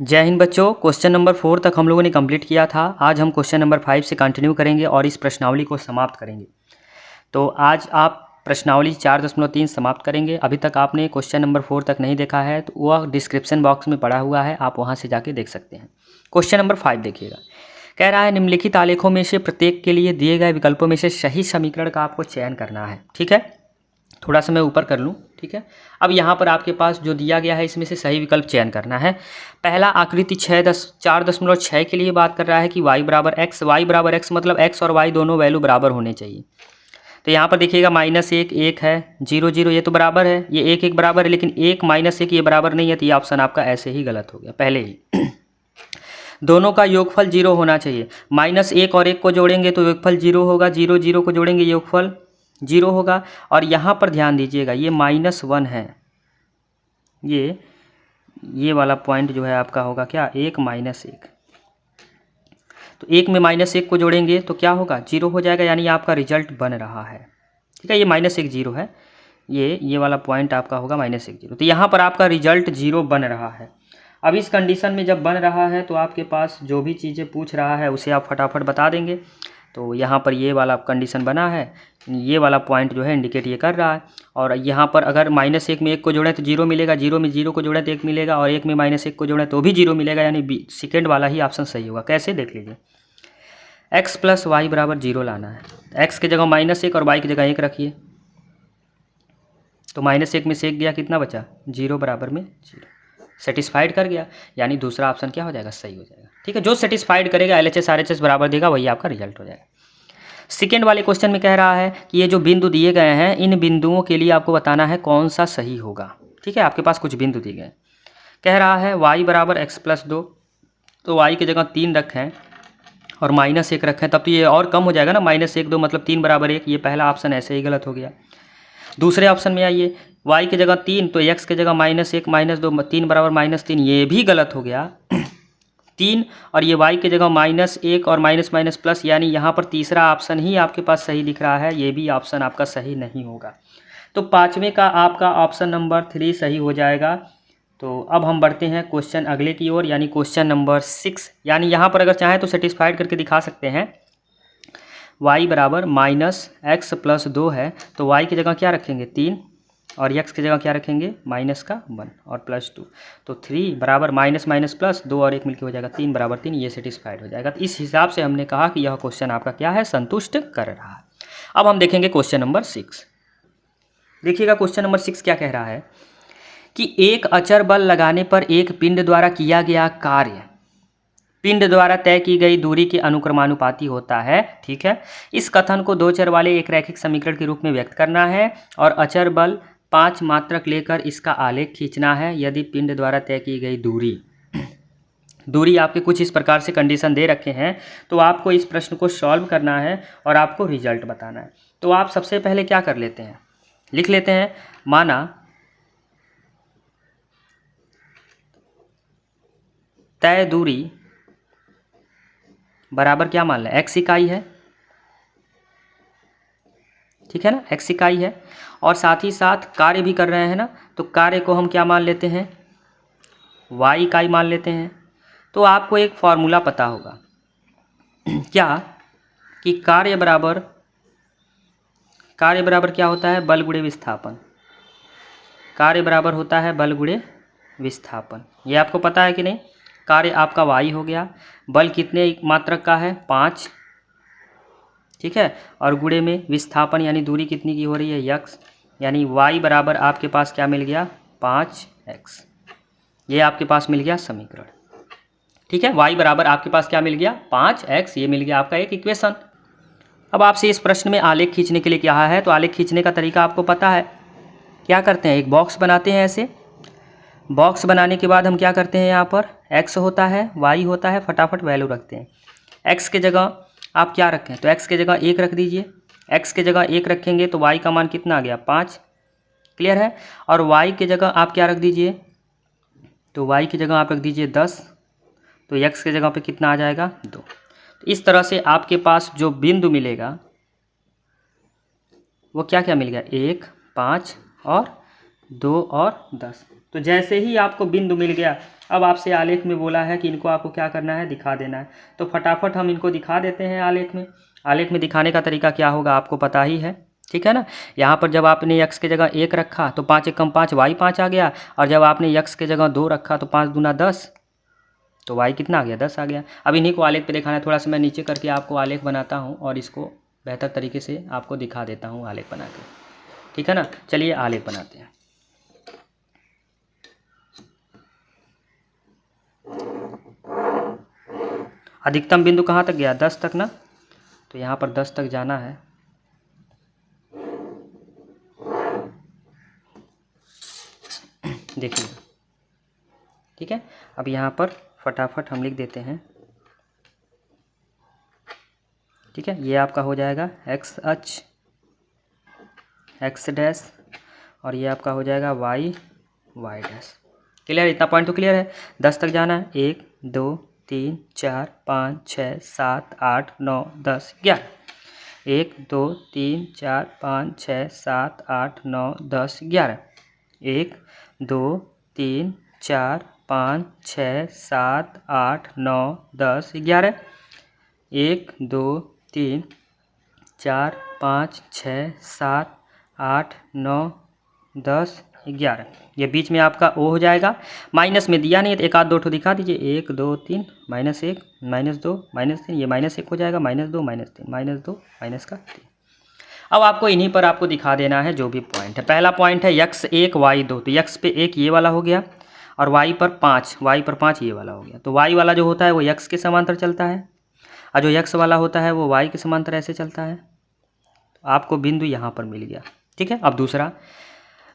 जय हिंद बच्चों। Question number 4 तक हम लोगों ने कंप्लीट किया था। आज हम क्वेश्चन नंबर 5 से कंटिन्यू करेंगे और इस प्रश्नावली को समाप्त करेंगे। तो आज आप प्रश्नावली 4.3 समाप्त करेंगे। अभी तक आपने क्वेश्चन नंबर 4 तक नहीं देखा है तो वह डिस्क्रिप्शन बॉक्स में पड़ा हुआ है, आप वहाँ से जाके देख सकते हैं। क्वेश्चन नंबर 5 देखिएगा। कह रहा है निम्नलिखित आलेखों में से प्रत्येक के लिए दिए गए विकल्पों में से सही समीकरण का आपको चयन करना है। ठीक है, थोड़ा सा मैं ऊपर कर लूँ। ठीक है, अब यहाँ पर आपके पास जो दिया गया है इसमें से सही विकल्प चयन करना है। पहला आकृति 4.6 के लिए बात कर रहा है कि y बराबर x मतलब x और y दोनों वैल्यू बराबर होने चाहिए। तो यहाँ पर देखिएगा -1 1 है, 0 0 ये तो बराबर है, ये 1 1 बराबर है, लेकिन 1 -1 ये बराबर नहीं है, तो ये ऑप्शन आपका ऐसे ही गलत हो गया पहले ही। दोनों का योगफल 0 होना चाहिए। -1 और 1 को जोड़ेंगे तो योगफल 0 होगा, 0 0 को जोड़ेंगे योगफल 0 होगा। और यहाँ पर ध्यान दीजिएगा ये -1 है, ये वाला पॉइंट जो है आपका होगा क्या 1 -1। तो 1 में -1 को जोड़ेंगे तो क्या होगा 0 हो जाएगा, यानी आपका रिजल्ट बन रहा है। ठीक है, ये -1 0 है, ये वाला पॉइंट आपका होगा -1 0। तो यहाँ पर आपका रिजल्ट 0 बन रहा है। अब इस कंडीशन में जब बन रहा है तो आपके पास जो भी चीज़ें पूछ रहा है उसे आप फटाफट बता देंगे। तो यहाँ पर ये वाला कंडीशन बना है, ये वाला पॉइंट जो है इंडिकेट ये कर रहा है। और यहाँ पर अगर -1 में 1 को जोड़ें तो 0 मिलेगा, 0 में 0 को जोड़ें तो 1 मिलेगा, और 1 में -1 को जोड़ें तो भी 0 मिलेगा, यानी सेकेंड वाला ही ऑप्शन सही होगा। कैसे देख लीजिए, x + y = 0 लाना है। x की जगह -1 और y की जगह 1 रखिए, तो -1 में से 1 गया, कितना बचा 0 बराबर में 0। सेटिस्फाइड कर गया, यानी दूसरा ऑप्शन क्या हो जाएगा सही हो जाएगा। ठीक है, जो सेटिस्फाइड करेगा LHS RHS बराबर देगा वही आपका रिजल्ट हो जाएगा। सेकेंड वाले क्वेश्चन में कह रहा है कि ये जो बिंदु दिए गए हैं इन बिंदुओं के लिए आपको बताना है कौन सा सही होगा। ठीक है, आपके पास कुछ बिंदु दिए गए, कह रहा है y = x + 2, तो y की जगह 3 रखें और -1 रखें, तब तो ये और कम हो जाएगा ना, -1 2 मतलब 3 = 1। ये पहला ऑप्शन ऐसे ही गलत हो गया। दूसरे ऑप्शन में आइए, y की जगह 3 तो x की जगह -1 -2 3 = -3, ये भी गलत हो गया। 3 और ये y की जगह -1 और माइनस प्लस, यानी यहाँ पर तीसरा ऑप्शन ही आपके पास सही दिख रहा है, ये भी ऑप्शन आपका सही नहीं होगा। तो पाँचवें का आपका ऑप्शन नंबर 3 सही हो जाएगा। तो अब हम बढ़ते हैं क्वेश्चन अगले की ओर, यानी क्वेश्चन नंबर 6। यानी यहाँ पर अगर चाहें तो सेटिस्फाइड करके दिखा सकते हैं। y बराबर -x + 2 है, तो y की जगह क्या रखेंगे 3 और x की जगह क्या रखेंगे -1 और +2, तो 3 बराबर -+2 और 1 मिलकर हो जाएगा 3 बराबर 3, ये सेटिस्फाइड हो जाएगा। तो इस हिसाब से हमने कहा कि यह क्वेश्चन आपका क्या है, संतुष्ट कर रहा है। अब हम देखेंगे क्वेश्चन नंबर 6। देखिएगा क्वेश्चन नंबर 6 क्या कह रहा है कि एक अचर बल लगाने पर एक पिंड द्वारा किया गया कार्य पिंड द्वारा तय की गई दूरी के अनुक्रमानुपाती होता है। ठीक है, इस कथन को 2 चर वाले एक रैखिक समीकरण के रूप में व्यक्त करना है और अचर बल 5 मात्रक लेकर इसका आलेख खींचना है यदि पिंड द्वारा तय की गई दूरी आपके कुछ इस प्रकार से कंडीशन दे रखे हैं। तो आपको इस प्रश्न को सॉल्व करना है और आपको रिजल्ट बताना है। तो आप सबसे पहले क्या कर लेते हैं, लिख लेते हैं, माना तय दूरी बराबर क्या मान लें x इकाई है। ठीक है ना, x इकाई है, और साथ ही साथ कार्य भी कर रहे हैं ना, तो कार्य को हम क्या मान लेते हैं y इकाई मान लेते हैं। तो आपको एक फॉर्मूला पता होगा क्या कि कार्य बराबर क्या होता है, बल गुणे विस्थापन। कार्य बराबर होता है बल गुणे विस्थापन, ये आपको पता है कि नहीं। कार्य आपका y हो गया, बल कितने मात्रक का है 5। ठीक है, और गुणे में विस्थापन यानी दूरी कितनी की हो रही है x, यानी y बराबर आपके पास क्या मिल गया 5x। ये आपके पास मिल गया समीकरण। ठीक है, y बराबर आपके पास क्या मिल गया 5x, ये मिल गया आपका एक इक्वेशन। अब आपसे इस प्रश्न में आलेख खींचने के लिए क्या है, तो आलेख खींचने का तरीका आपको पता है। क्या करते हैं, एक बॉक्स बनाते हैं। ऐसे बॉक्स बनाने के बाद हम क्या करते हैं, यहाँ पर x होता है y होता है, फटाफट वैल्यू रखते हैं। x के जगह आप क्या रखें, तो x के जगह 1 रख दीजिए। x के जगह 1 रखेंगे तो y का मान कितना आ गया 5, क्लियर है। और y के जगह आप क्या रख दीजिए, तो y की जगह आप रख दीजिए 10, तो x के जगह पे कितना आ जाएगा 2। तो इस तरह से आपके पास जो बिंदु मिलेगा वो क्या क्या मिल गया 1 5 और 2 और 10। तो जैसे ही आपको बिंदु मिल गया, अब आपसे आलेख में बोला है कि इनको आपको क्या करना है, दिखा देना है। तो फटाफट हम इनको दिखा देते हैं आलेख में। आलेख में दिखाने का तरीका क्या होगा आपको पता ही है, ठीक है ना। यहाँ पर जब आपने यक्स के जगह 1 रखा तो 5 एकम 5 वाई 5 आ गया, और जब आपने यक्स के जगह 2 रखा तो 5 दूना 10, तो वाई कितना आ गया, 10 आ गया। अब इन्हीं को आलेख पे दिखाना है। थोड़ा सा मैं नीचे करके आपको आलेख बनाता हूँ और इसको बेहतर तरीके से आपको दिखा देता हूँ आलेख बना के, ठीक है ना। चलिए आलेख बनाते हैं। अधिकतम बिंदु कहाँ तक गया, 10 तक ना, तो यहाँ पर 10 तक जाना है। देखिए, ठीक है। अब यहाँ पर फटाफट हम लिख देते हैं, ठीक है। ये आपका हो जाएगा एक्स अक्ष, एक्स डैश, और ये आपका हो जाएगा वाई, वाई डैश। क्लियर, इतना पॉइंट तो क्लियर है। 10 तक जाना है, 1 2 3 4 5 6 7 8 9 10 11। 1 2 3 4 5 6 7 8 9 10 11। 1 2 3 4 5 6 7 8 9 10 11। 1 2 3 4 5 6 7 8 9 10 11। ये बीच में आपका ओ हो जाएगा। माइनस में दिया नहीं है तो एक आध दो ठो दिखा दीजिए, 1 2 3 -1 -2 -3, ये -1 हो जाएगा, -2 -3 -2 -3। अब आपको इन्हीं पर आपको दिखा देना है जो भी पॉइंट है। पहला पॉइंट है यक्स 1 वाई 2, तो यक्स पे 1 ये वाला हो गया, और वाई पर 5 ये वाला हो गया। तो वाई वाला जो होता है वो यक्स के समांतर चलता है, और जो यक्स वाला होता है वो वाई के समांतर ऐसे चलता है। आपको बिंदु यहाँ पर मिल गया, ठीक है। अब दूसरा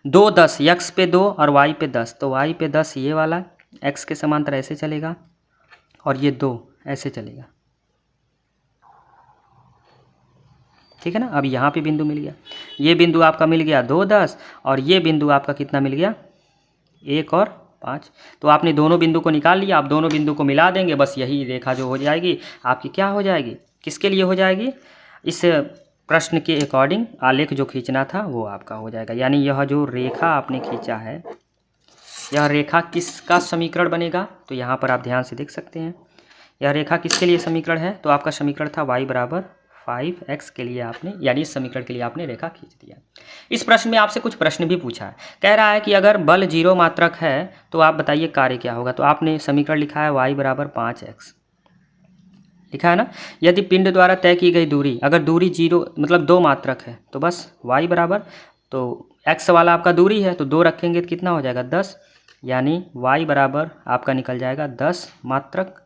2 10, यक्स पे 2 और वाई पे 10, तो वाई पे 10 ये वाला एक्स के समांतर ऐसे चलेगा, और ये 2 ऐसे चलेगा, ठीक है ना। अब यहाँ पे बिंदु मिल गया, ये बिंदु आपका मिल गया 2 10, और ये बिंदु आपका कितना मिल गया, 1 और 5। तो आपने दोनों बिंदु को निकाल लिया। आप दोनों बिंदु को मिला देंगे, बस यही रेखा जो हो जाएगी आपकी क्या हो जाएगी, किसके लिए हो जाएगी, इस प्रश्न के अकॉर्डिंग आलेख जो खींचना था वो आपका हो जाएगा। यानी यह जो रेखा आपने खींचा है, यह रेखा किसका समीकरण बनेगा, तो यहाँ पर आप ध्यान से देख सकते हैं यह रेखा किसके लिए समीकरण है। तो आपका समीकरण था y बराबर 5x के लिए आपने, यानी इस समीकरण के लिए आपने रेखा खींच दिया। इस प्रश्न में आपसे कुछ प्रश्न भी पूछा है। कह रहा है कि अगर बल 0 मात्रक है तो आप बताइए कार्य क्या होगा। तो आपने समीकरण लिखा है y बराबर 5x, लिखा है ना। यदि पिंड द्वारा तय की गई दूरी, अगर दूरी 0 मतलब 2 मात्रक है तो बस y बराबर, तो x वाला आपका दूरी है तो 2 रखेंगे तो कितना हो जाएगा 10, यानी y बराबर आपका निकल जाएगा 10 मात्रक।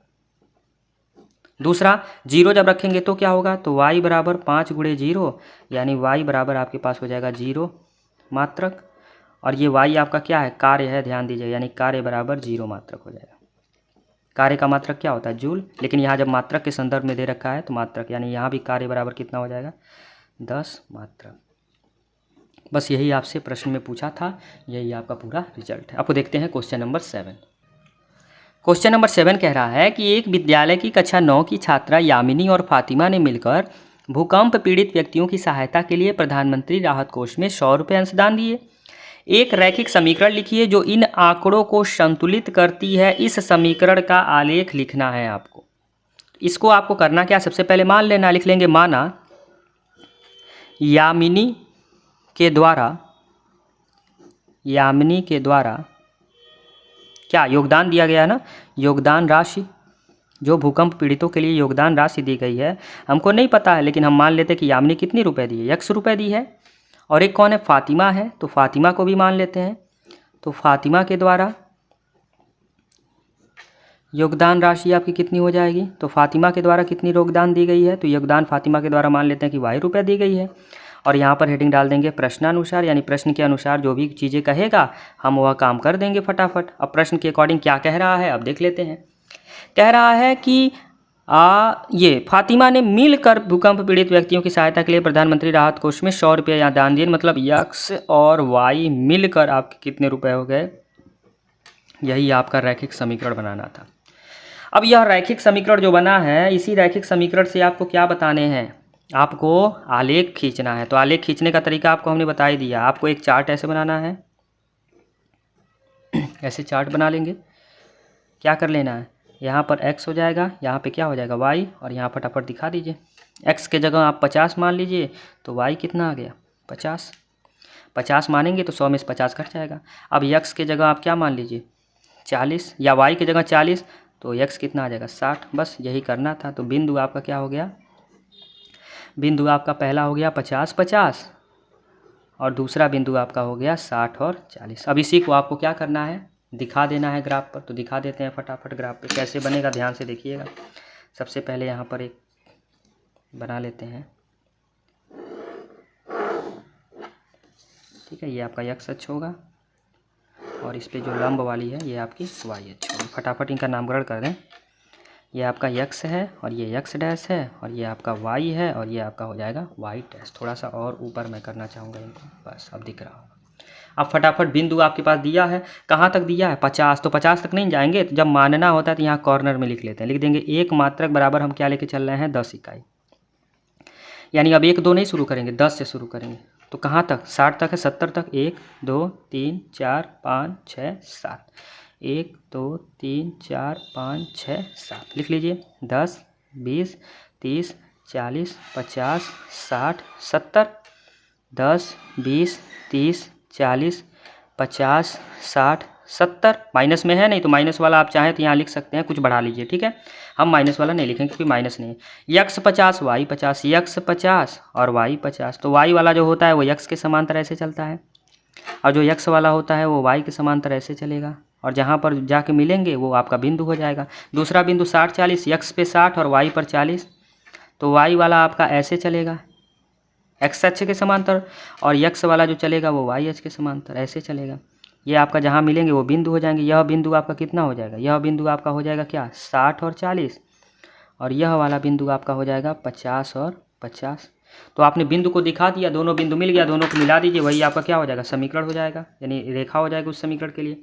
दूसरा 0 जब रखेंगे तो क्या होगा, तो y बराबर 5 गुणे 0, यानी y बराबर आपके पास हो जाएगा 0 मात्रक। और ये y आपका क्या है, कार्य है, ध्यान दीजिए, यानी कार्य बराबर 0 मात्रक हो जाएगा। कार्य का मात्रक क्या होता है, जूल, लेकिन यहाँ जब मात्रक के संदर्भ में दे रखा है तो मात्रक, यानी यहाँ भी कार्य बराबर कितना हो जाएगा 10 मात्रक। बस यही आपसे प्रश्न में पूछा था, यही आपका पूरा रिजल्ट है। आपको देखते हैं क्वेश्चन नंबर 7। क्वेश्चन नंबर 7 कह रहा है कि एक विद्यालय की कक्षा 9 की छात्रा यामिनी और फातिमा ने मिलकर भूकंप पीड़ित व्यक्तियों की सहायता के लिए प्रधानमंत्री राहत कोष में 100 रुपये अंशदान दिए। एक रैखिक समीकरण लिखिए जो इन आंकड़ों को संतुलित करती है। इस समीकरण का आलेख लिखना है आपको। इसको आपको करना क्या, सबसे पहले मान लेना, लिख लेंगे माना यामिनी के द्वारा क्या योगदान दिया गया है ना, योगदान राशि, जो भूकंप पीड़ितों के लिए योगदान राशि दी गई है, हमको नहीं पता है लेकिन हम मान लेते हैं कि यामिनी कितनी रुपए दी है, 100 रुपये दी है। और एक कौन है, फातिमा है, तो फातिमा को भी मान लेते हैं। तो फातिमा के द्वारा योगदान राशि आपकी कितनी हो जाएगी, तो फातिमा के द्वारा कितनी योगदान दी गई है, तो योगदान फातिमा के द्वारा मान लेते हैं कि y रुपये दी गई है। और यहाँ पर हेडिंग डाल देंगे प्रश्नानुसार, यानी प्रश्न के अनुसार जो भी चीज़ें कहेगा हम वह काम कर देंगे फटाफट। अब प्रश्न के अकॉर्डिंग क्या कह रहा है अब देख लेते हैं। कह रहा है कि ये फातिमा ने मिलकर भूकंप पीड़ित व्यक्तियों की सहायता के लिए प्रधानमंत्री राहत कोष में 100 रुपये यहाँ दान दिए, मतलब x और y मिलकर आपके कितने रुपए हो गए, यही आपका रैखिक समीकरण बनाना था। अब यह रैखिक समीकरण जो बना है, इसी रैखिक समीकरण से आपको क्या बताने हैं, आपको आलेख खींचना है। तो आलेख खींचने का तरीका आपको हमने बता ही दिया। आपको एक चार्ट ऐसे बनाना है, ऐसे चार्ट बना लेंगे। क्या कर लेना है, यहाँ पर x हो जाएगा, यहाँ पे क्या हो जाएगा y, और यहाँ फटाफट दिखा दीजिए। x के जगह आप 50 मान लीजिए तो y कितना आ गया 50। 50 मानेंगे तो 100 में से 50 कट जाएगा। अब x के जगह आप क्या मान लीजिए 40, या y की जगह 40, तो x कितना आ जाएगा 60। बस यही करना था। तो बिंदु आपका क्या हो गया, बिंदु आपका पहला हो गया 50-50 और दूसरा बिंदु आपका हो गया 60 और 40। अब इसी को आपको क्या करना है, दिखा देना है ग्राफ पर। तो दिखा देते हैं फटाफट ग्राफ पे। कैसे बनेगा ध्यान से देखिएगा। सबसे पहले यहाँ पर एक बना लेते हैं, ठीक है। ये आपका x अक्ष होगा और इस पे जो लंब वाली है ये आपकी y अक्ष होगी। फटाफट इनका नामकरण कर दें। ये आपका x है और ये x डैश है और ये आपका y है और ये आपका हो जाएगा y डैश। थोड़ा सा और ऊपर मैं करना चाहूँगा इनको, बस अब दिख रहा होगा। अब फटाफट बिंदु आपके पास दिया है, कहाँ तक दिया है 50, तो 50 तक नहीं जाएंगे। तो जब मानना होता है तो यहाँ कॉर्नर में लिख लेते हैं, लिख देंगे 1 मात्रक बराबर हम क्या लेके चल रहे हैं 10 इकाई। यानी अब 1 2 नहीं शुरू करेंगे, 10 से शुरू करेंगे। तो कहाँ तक 60 तक है, 70 तक, 1 2 3 4 5 6 7, 1 2 3 4 5 6 7 लिख लीजिए। 10 20 30 40 50 60 70, 10 20 30 40 50 60 70। माइनस में है, नहीं तो माइनस वाला आप चाहें तो यहाँ लिख सकते हैं, कुछ बढ़ा लीजिए, ठीक है। हम माइनस वाला नहीं लिखेंगे क्योंकि माइनस नहीं है। x 50 y 50, x 50 और y 50। तो y वाला जो होता है वो x के समांतर ऐसे चलता है और जो x वाला होता है वो y के समांतर ऐसे चलेगा, और जहाँ पर जाके मिलेंगे वो आपका बिंदु हो जाएगा। दूसरा बिंदु 60 40, x पे 60 और y पर 40, तो y वाला आपका ऐसे चलेगा x अक्ष के समांतर, और x वाला जो चलेगा वो y अक्ष के समांतर ऐसे चलेगा। ये आपका जहाँ मिलेंगे वो बिंदु हो जाएंगे। यह बिंदु आपका कितना हो जाएगा, यह बिंदु आपका हो जाएगा क्या 60 और 40, और यह वाला बिंदु आपका हो जाएगा 50 और 50। तो आपने बिंदु को दिखा दिया, दोनों बिंदु मिल गया, दोनों को मिला दीजिए, वही आपका क्या हो जाएगा समीकरण हो जाएगा, यानी रेखा हो जाएगा उस समीकरण के लिए।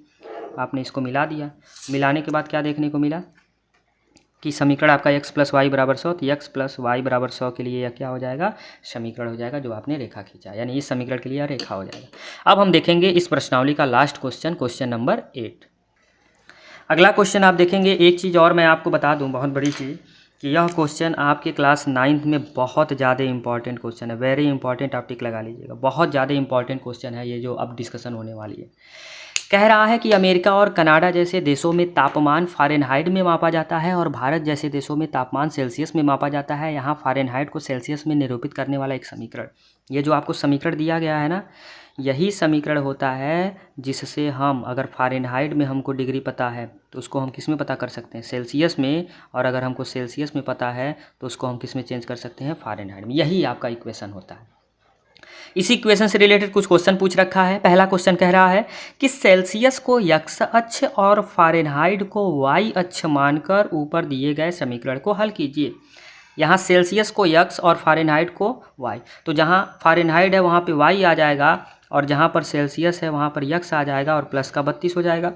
आपने इसको मिला दिया। मिलाने के बाद क्या देखने को मिला कि समीकरण आपका x + y = 100, तो x + y = 100 के लिए यह क्या हो जाएगा समीकरण हो जाएगा, जो आपने रेखा खींचा, यानी इस समीकरण के लिए यह रेखा हो जाएगा। अब हम देखेंगे इस प्रश्नावली का लास्ट क्वेश्चन, क्वेश्चन नंबर 8। अगला क्वेश्चन आप देखेंगे। एक चीज़ और मैं आपको बता दूं, बहुत बड़ी चीज़, कि यह क्वेश्चन आपके क्लास 9th में बहुत ज़्यादा इंपॉर्टेंट क्वेश्चन है। वेरी इंपॉर्टेंट, आप टिक लगा लीजिएगा। बहुत ज़्यादा इंपॉर्टेंट क्वेश्चन है ये जो अब डिस्कशन होने वाली है। कह रहा है कि अमेरिका और कनाडा जैसे देशों में तापमान फ़ारेनहाइट में मापा जाता है और भारत जैसे देशों में तापमान सेल्सियस में मापा जाता है। यहाँ फ़ारेनहाइट को सेल्सियस में निरूपित करने वाला एक समीकरण, ये जो आपको समीकरण दिया गया है ना, यही समीकरण होता है जिससे हम, अगर फ़ारेनहाइट में हमको डिग्री पता है तो उसको हम किस में पता कर सकते हैं सेल्सियस में, और अगर हमको सेल्सियस में पता है तो उसको हम किस में चेंज कर सकते हैं फ़ारेनहाइट में। यही आपका इक्वेशन होता है। इसी इक्वेशन से रिलेटेड कुछ क्वेश्चन पूछ रखा है। पहला क्वेश्चन कह रहा है कि सेल्सियस को x अक्ष और फ़ारेनहाइट को y अक्ष मानकर ऊपर दिए गए समीकरण को हल कीजिए। यहाँ सेल्सियस को x और फ़ारेनहाइट को y, तो जहाँ फ़ारेनहाइट है वहाँ पे y आ जाएगा, और जहाँ पर सेल्सियस है वहाँ पर x आ जाएगा और प्लस का 32 हो जाएगा।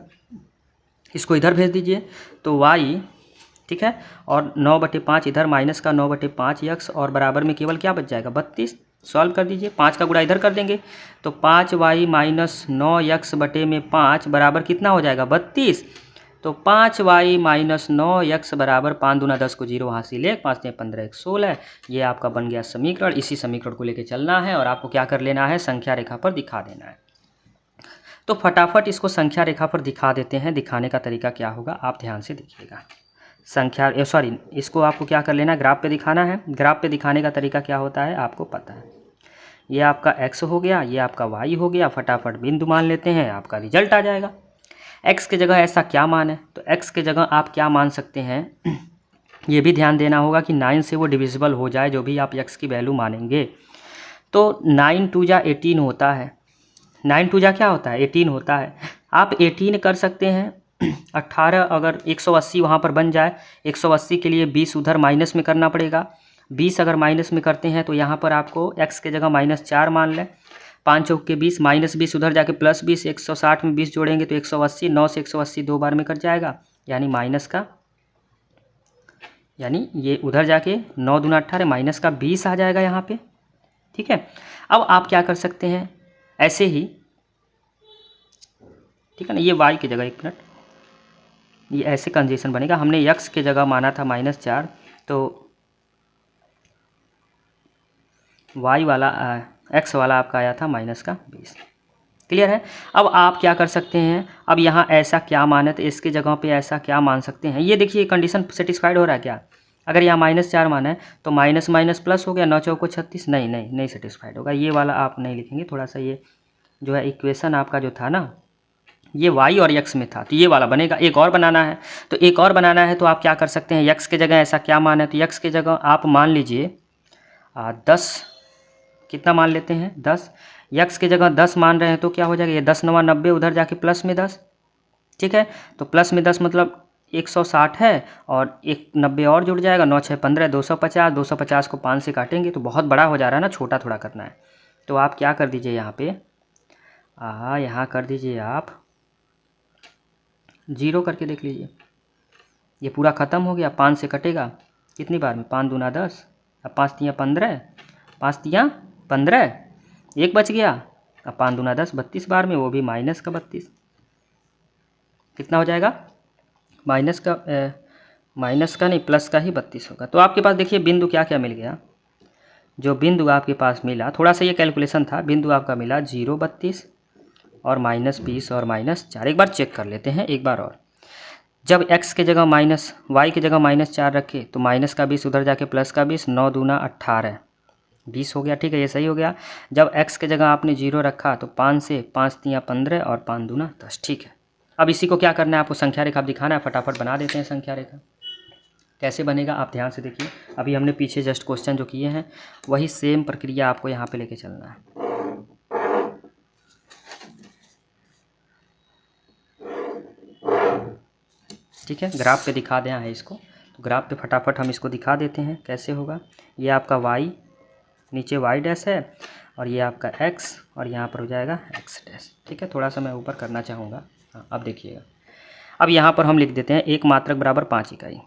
इसको इधर भेज दीजिए तो y, ठीक है, और 9/5 इधर, माइनस का 9/5 x, और बराबर में केवल क्या बच जाएगा 32। सॉल्व कर दीजिए, 5 का गुणा इधर कर देंगे तो 5y - 9x/5 बराबर कितना हो जाएगा 32। तो 5y - 9x बराबर 5 दूना 10 को 0 हासिल 1, 5 ने 15 1 16। ये आपका बन गया समीकरण। इसी समीकरण को लेके चलना है और आपको क्या कर लेना है, संख्या रेखा पर दिखा देना है। तो फटाफट इसको संख्या रेखा पर दिखा देते हैं। दिखाने का तरीका क्या होगा आप ध्यान से देखिएगा। इसको आपको क्या कर लेना है, ग्राफ पे दिखाना है। ग्राफ पे दिखाने का तरीका क्या होता है आपको पता है। ये आपका x हो गया, ये आपका y हो गया। फटाफट बिंदु मान लेते हैं, आपका रिजल्ट आ जाएगा। x के जगह ऐसा क्या मान है, तो x के जगह आप क्या मान सकते हैं ये भी ध्यान देना होगा कि 9 से वो डिविजिबल हो जाए, जो भी आप x की वैल्यू मानेंगे। तो 9 2 जा 18 होता है। 9 2 जा क्या होता है 18 होता है। आप 18 कर सकते हैं। 18 अगर 180 वहाँ पर बन जाए, 180 के लिए 20 उधर माइनस में करना पड़ेगा। 20 अगर माइनस में करते हैं तो यहाँ पर आपको x के जगह -4 मान लें। 5 चौक के 20, -20 उधर जाके +20, 160 में 20 जोड़ेंगे तो 180। 9 से 180 2 बार में कट जाएगा, यानी माइनस का, यानी ये उधर जाके 9 दूना 18 माइनस का 20 आ जाएगा यहाँ पे, ठीक है। अब आप क्या कर सकते हैं, ऐसे ही ठीक है ना। ये y की जगह, एक मिनट, ये ऐसे कंजेशन बनेगा। हमने x के जगह माना था -4, तो y वाला x वाला आपका आया था -20। क्लियर है। अब आप क्या कर सकते हैं, अब यहाँ ऐसा क्या माने, तो इसके जगह पे ऐसा क्या मान सकते हैं। ये देखिए कंडीशन सेटिस्फाइड हो रहा है क्या। अगर यहाँ -4 माना है तो माइनस माइनस प्लस हो गया, 9 चौको 36। नहीं सेटिस्फाइड होगा। ये वाला आप नहीं लिखेंगे, थोड़ा सा ये जो है इक्वेशन आपका जो था ना, ये y और x में था, तो ये वाला बनेगा। एक और बनाना है, तो एक और बनाना है तो आप क्या कर सकते हैं, x के जगह ऐसा क्या मान है, तो x के जगह आप मान लीजिए 10, कितना मान लेते हैं 10। x के जगह 10 मान रहे हैं तो क्या हो जाएगा, ये 10 9 90, उधर जाके प्लस में 10। ठीक है, तो प्लस में 10 मतलब 160 है, और एक 90 और जुड़ जाएगा, 9 6 15, 250। 250 को 5 से काटेंगे तो बहुत बड़ा हो जा रहा है ना, छोटा थोड़ा करना है। तो आप क्या कर दीजिए यहाँ पे, यहाँ कर दीजिए आप 0 करके देख लीजिए। ये पूरा ख़त्म हो गया, 5 से कटेगा कितनी बार में, 5 दूना 10, अब 5 तियाँ 15, 5 तियाँ 15, एक बच गया, अब 5 दूना 10, 32 बार में, वो भी माइनस का 32। कितना हो जाएगा, माइनस का नहीं, प्लस का ही 32 होगा। तो आपके पास देखिए बिंदु क्या क्या मिल गया। जो बिंदु आपके पास मिला, थोड़ा सा ये कैलकुलेशन था, बिंदु आपका मिला 0 32 और -20 और -4। एक बार चेक कर लेते हैं एक बार और। जब x के जगह y की जगह -4 रखे तो माइनस का 20, उधर जाके प्लस का 20, 9 दूना 18, 20 हो गया। ठीक है, ये सही हो गया। जब x के जगह आपने 0 रखा तो 5 से 5 तियाँ 15 और 5 दूना 10। ठीक है, अब इसी को क्या करना है, आपको संख्या रेखा दिखाना है। फटाफट बना देते हैं संख्या रेखा। कैसे बनेगा आप ध्यान से देखिए। अभी हमने पीछे जस्ट क्वेश्चन जो किए हैं वही सेम प्रक्रिया आपको यहाँ पे लेके चलना है। ठीक है, ग्राफ पे दिखा दें है इसको, तो ग्राफ पे फटाफट हम इसको दिखा देते हैं कैसे होगा। ये आपका y, नीचे y डैश है, और ये आपका x, और यहाँ पर हो जाएगा x डैश। ठीक है, थोड़ा सा मैं ऊपर करना चाहूँगा। हाँ, अब देखिएगा। अब यहाँ पर हम लिख देते हैं 1 मात्रक बराबर 5 इकाई।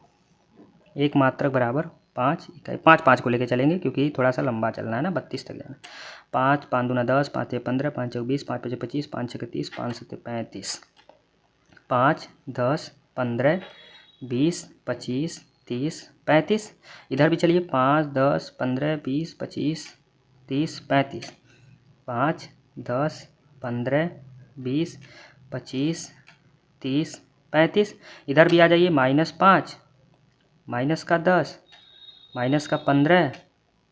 1 मात्रक बराबर 5 इकाई, 5 को लेके चलेंगे क्योंकि थोड़ा सा लंबा चलना है ना, 32 तक जाना। 5 5 दूना 10, 5 6 15, 5 6 20, 5 5 25, 5 6 30, 5 7 35, 5 10 15 20 25 30 35। इधर भी चलिए, 5 10 15 20 25 30 35, 5 10 15 20 25 30 35। इधर भी आ जाइए, -5, माइनस का 10, माइनस का 15,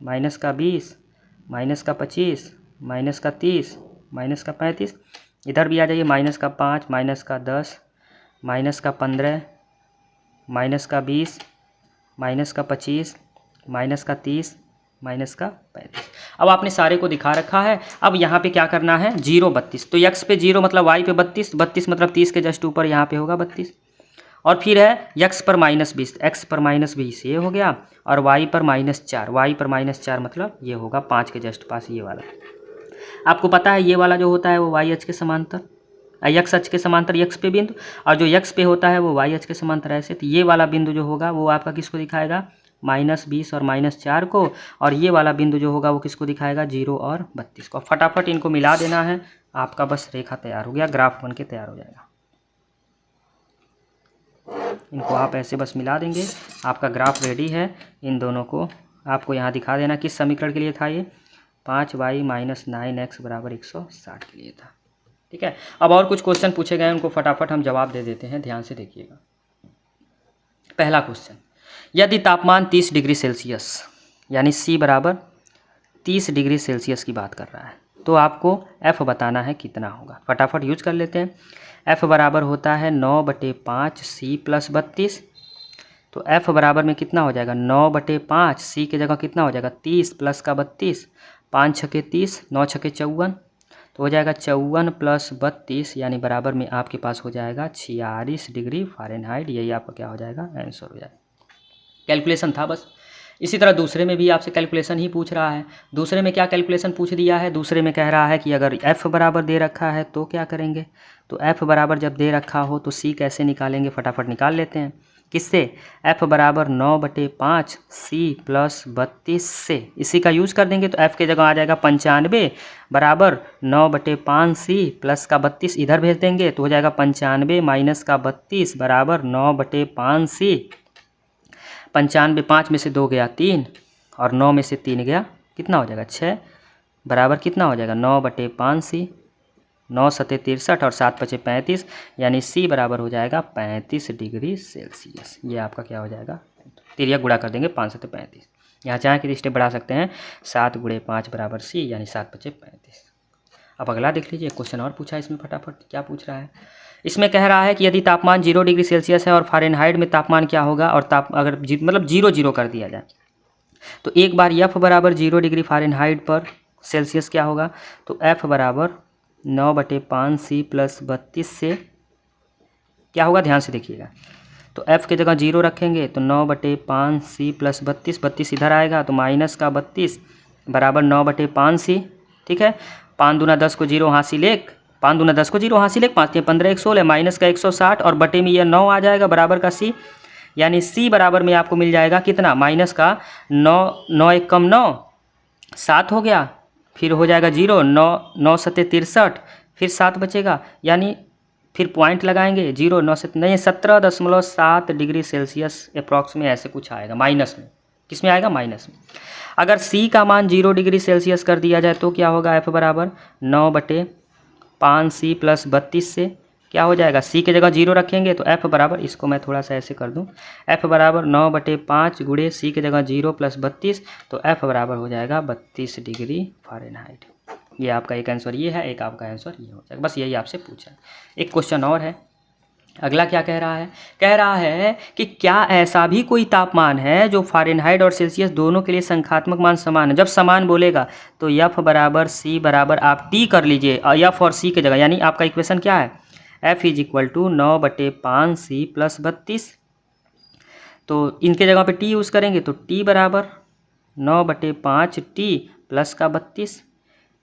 माइनस का 20, माइनस का 25, माइनस का 30, माइनस का 35। इधर भी आ जाइए, -5, माइनस का 10, माइनस का 15, माइनस का 20, माइनस का 25, माइनस का 30, माइनस का 35। अब आपने सारे को दिखा रखा है। अब यहाँ पे क्या करना है, 0 32, तो x पे 0 मतलब y पे 32, 32 मतलब 30 के जस्ट ऊपर यहाँ पे होगा 32, और फिर है x पर -20, x पर -20 ये हो गया, और y पर -4, y पर -4 मतलब ये होगा 5 के जस्ट पास ये वाला। आपको पता है ये वाला जो होता है वो y अक्ष के समांतर, x अक्ष के समांतर x पे बिंदु, और जो x पे होता है वो y अक्ष के समांतर ऐसे। तो ये वाला बिंदु जो होगा वो आपका किसको दिखाएगा, -20 और -4 को, और ये वाला बिंदु जो होगा वो किसको दिखाएगा, 0 और 32 को। फटाफट इनको मिला देना है, आपका बस रेखा तैयार हो गया, ग्राफ बन के तैयार हो जाएगा। इनको आप ऐसे बस मिला देंगे, आपका ग्राफ रेडी है। इन दोनों को आपको यहाँ दिखा देना किस समीकरण के लिए था, ये 5y - 9x = 160 के लिए था। ठीक है, अब और कुछ क्वेश्चन पूछे गए उनको फटाफट हम जवाब दे देते हैं, ध्यान से देखिएगा। पहला क्वेश्चन, यदि तापमान 30 डिग्री सेल्सियस यानी C = 30 डिग्री सेल्सियस की बात कर रहा है, तो आपको F बताना है कितना होगा। फटाफट यूज कर लेते हैं। F बराबर होता है 9/5 C + 32, तो F बराबर में कितना हो जाएगा, 9/5, C की जगह कितना हो जाएगा 30 प्लस का 32, 5 छके 30, 9 छके 54, तो हो जाएगा 54 + 32, यानी बराबर में आपके पास हो जाएगा 46 डिग्री फ़ारेनहाइट। यही आपका क्या हो जाएगा, आंसर हो जाएगा। कैलकुलेशन था बस। इसी तरह दूसरे में भी आपसे कैलकुलेशन ही पूछ रहा है। दूसरे में क्या कैलकुलेशन पूछ दिया है, दूसरे में कह रहा है कि अगर F बराबर दे रखा है तो क्या करेंगे, तो F बराबर जब दे रखा हो तो C कैसे निकालेंगे, फटाफट निकाल लेते हैं। किससे? f बराबर 9/5 c प्लस 32 से। इसी का यूज़ कर देंगे तो f की जगह आ जाएगा 95 बराबर 9/5 c प्लस का 32 इधर भेज देंगे तो हो जाएगा 95 माइनस का 32 बराबर 9/5 c। 95 5 में से 2 गया 3 और 9 में से 3 गया कितना हो जाएगा 6 बराबर कितना हो जाएगा 9/5 c। 9 सते 63 और 7 बचे 35 यानी C बराबर हो जाएगा 35 डिग्री सेल्सियस। ये आपका क्या हो जाएगा? तिरिया गुणा कर देंगे 5 सते 35। यहाँ चाहे कि स्टेप बढ़ा सकते हैं 7 गुणे 5 बराबर C यानी 7 बचे 35। अब अगला देख लीजिए, क्वेश्चन और पूछा है इसमें, फटाफट क्या पूछ रहा है। इसमें कह रहा है कि यदि तापमान 0 डिग्री सेल्सियस है और फ़ारेनहाइट में तापमान क्या होगा, और अगर मतलब 0 कर दिया जाए तो एक बार F बराबर 0 डिग्री फ़ारेनहाइट पर सेल्सियस क्या होगा, तो F बराबर 9/5 c प्लस 32 से क्या होगा, ध्यान से देखिएगा। तो f की जगह 0 रखेंगे तो 9/5 c प्लस 32 इधर आएगा तो माइनस का 32 बराबर 9/5 c। ठीक है, 5 दूना 10 को 0 हासिल 1, 5 दूना 10 को 0 हासिल 1, 5 15 116 माइनस का 160 और बटे में यह 9 आ जाएगा बराबर का c। यानी c बराबर में आपको मिल जाएगा कितना, माइनस का 9 1 कम 9 7 हो गया, फिर हो जाएगा 0 9 सते 63 फिर 7 बचेगा, यानी फिर पॉइंट लगाएंगे 0 9 से नहीं 17.7 डिग्री सेल्सियस अप्रॉक्स में ऐसे कुछ आएगा माइनस में। किस में आएगा, माइनस में। अगर C का मान 0 डिग्री सेल्सियस कर दिया जाए तो क्या होगा, F बराबर 9/5 c प्लस 32 से क्या हो जाएगा, C की जगह 0 रखेंगे तो F बराबर, इसको मैं थोड़ा सा ऐसे कर दूं, F बराबर 9/5 गुणे C की जगह 0 प्लस 32 तो F बराबर हो जाएगा 32 डिग्री फ़ारेनहाइट। ये आपका एक आंसर ये है, एक आपका आंसर ये हो जाएगा। बस यही आपसे पूछा। एक क्वेश्चन और है, अगला क्या कह रहा है, कह रहा है कि क्या ऐसा भी कोई तापमान है जो फ़ारेनहाइट और सेल्सियस दोनों के लिए संख्यात्मक मान समान है। जब समान बोलेगा तो F बराबर C बराबर आप T कर लीजिए और F और C की जगह, यानी आपका इक्वेशन क्या है, F is equal to 9/5 c plus 32। तो इनके जगह पे T यूज़ करेंगे तो T बराबर 9/5 T प्लस का 32,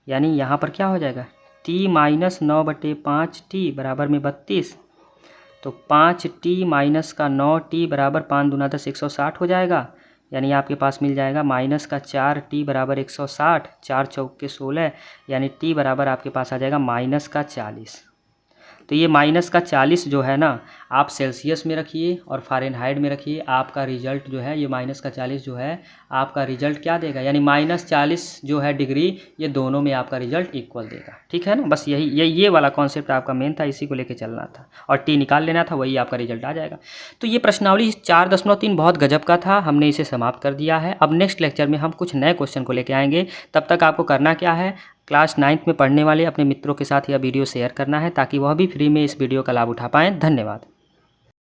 यानी यहाँ पर क्या हो जाएगा T माइनस 9/5 T बराबर में 32। तो 5T माइनस का 9T बराबर 5 दूना 10 160 हो जाएगा, यानी आपके पास मिल जाएगा माइनस का 4T बराबर 160, 4 चौके 16, यानी T बराबर आपके पास आ जाएगा माइनस का 40। तो ये माइनस का 40 जो है ना, आप सेल्सियस में रखिए और फ़ारेनहाइट में रखिए, आपका रिजल्ट जो है ये माइनस का 40 जो है आपका रिजल्ट क्या देगा, यानी -40 जो है डिग्री, ये दोनों में आपका रिजल्ट इक्वल देगा। ठीक है ना, बस यही ये वाला कॉन्सेप्ट आपका मेन था, इसी को लेके चलना था और टी निकाल लेना था, वही आपका रिजल्ट आ जाएगा। तो ये प्रश्नावली 4.3 बहुत गजब का था, हमने इसे समाप्त कर दिया है। अब नेक्स्ट लेक्चर में हम कुछ नए क्वेश्चन को लेके आएंगे। तब तक आपको करना क्या है, क्लास 9th में पढ़ने वाले अपने मित्रों के साथ यह वीडियो शेयर करना है ताकि वह भी फ्री में इस वीडियो का लाभ उठा पाएँ। धन्यवाद।